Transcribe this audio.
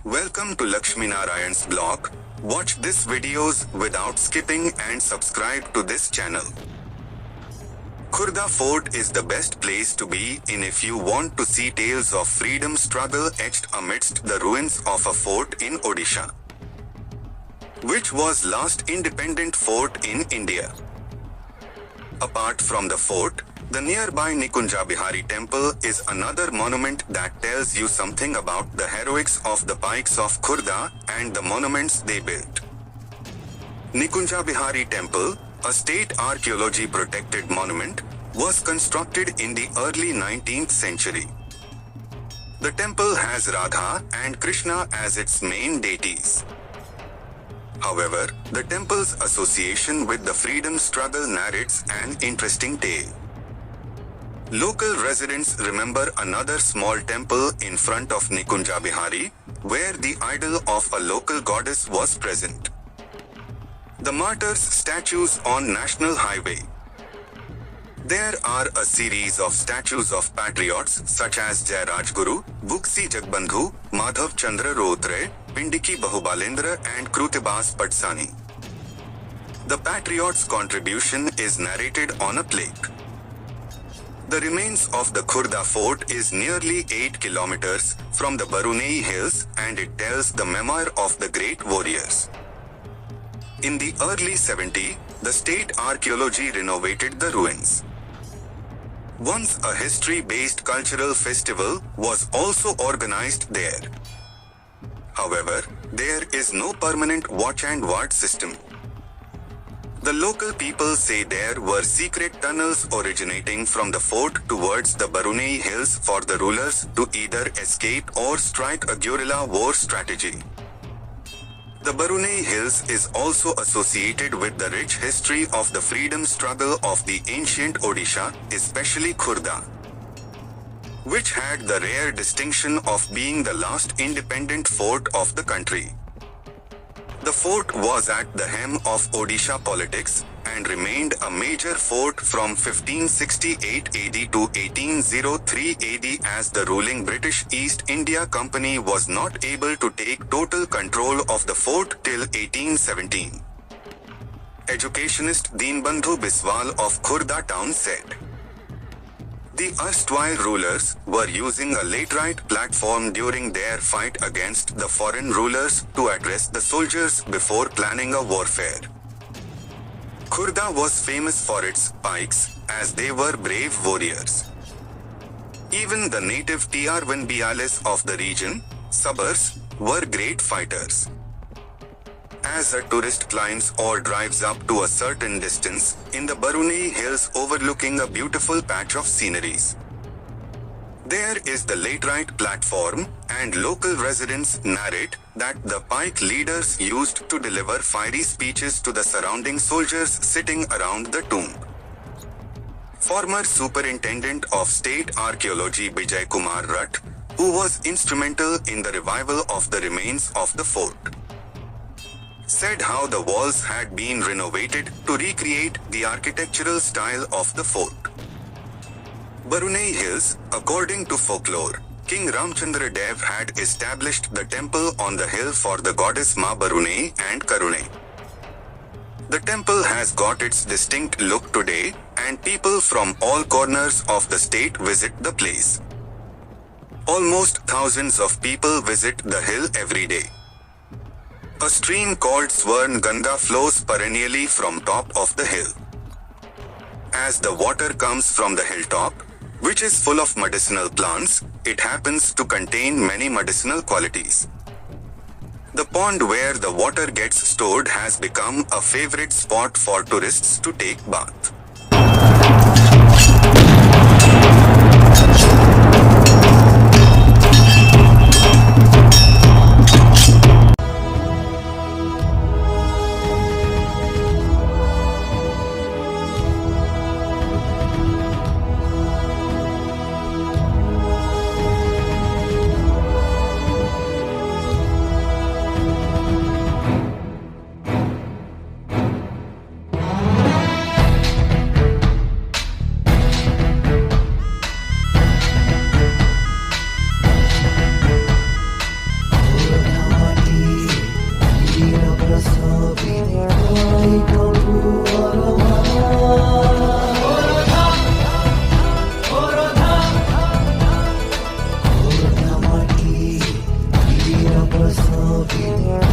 Welcome to Lakshmi Narayan's blog. Watch these videos without skipping and subscribe to this channel. Khurda Fort is the best place to be in if you want to see tales of freedom struggle etched amidst the ruins of a fort in Odisha, which was last independent fort in India. Apart from the fort, the nearby Nikunja Bihari temple is another monument that tells you something about the heroics of the Pikes of Khurda and the monuments they built. Nikunja Bihari temple, a state archaeology protected monument, was constructed in the early 19th century. The temple has Radha and Krishna as its main deities. However, the temple's association with the freedom struggle narrates an interesting tale. Local residents remember another small temple in front of Nikunja Bihari, where the idol of a local goddess was present. The martyrs' statues on National Highway. There are a series of statues of patriots such as Jai Rajguru, Buksi Jagbandhu, Madhav Chandra Rotre, Pindiki Bahubalendra and Krutibas Patsani. The patriots' contribution is narrated on a plaque. The remains of the Khurda fort is nearly 8 kilometers from the Barunei hills and it tells the memoir of the great warriors. In the early 70s, the state archaeology renovated the ruins. Once a history-based cultural festival was also organized there. However, there is no permanent watch and ward system. The local people say there were secret tunnels originating from the fort towards the Barunei hills for the rulers to either escape or strike a guerrilla war strategy. The Barunei hills is also associated with the rich history of the freedom struggle of the ancient Odisha, especially Khurda, which had the rare distinction of being the last independent fort of the country. The fort was at the hem of Odisha politics and remained a major fort from 1568 AD to 1803 AD as the ruling British East India Company was not able to take total control of the fort till 1817. Educationist Deenbandhu Biswal of Khurda town said, "The erstwhile rulers were using a laterite platform during their fight against the foreign rulers to address the soldiers before planning a warfare." Khurda was famous for its pikes, as they were brave warriors. Even the native Tiarvanbiales of the region, Sabars, were great fighters. As a tourist climbs or drives up to a certain distance, in the Barunei hills overlooking a beautiful patch of sceneries, there is the laterite platform, and local residents narrate that the pike leaders used to deliver fiery speeches to the surrounding soldiers sitting around the tomb. Former Superintendent of State Archaeology Bijay Kumar Rath, who was instrumental in the revival of the remains of the fort, said how the walls had been renovated to recreate the architectural style of the fort. Barunei Hills, according to folklore, King Ramchandra Dev had established the temple on the hill for the goddess Ma Barunei and Karunai. The temple has got its distinct look today, and people from all corners of the state visit the place. Almost thousands of people visit the hill every day. A stream called Swarn Ganga flows perennially from top of the hill. As the water comes from the hilltop, which is full of medicinal plants, it happens to contain many medicinal qualities. The pond where the water gets stored has become a favorite spot for tourists to take bath. Okay.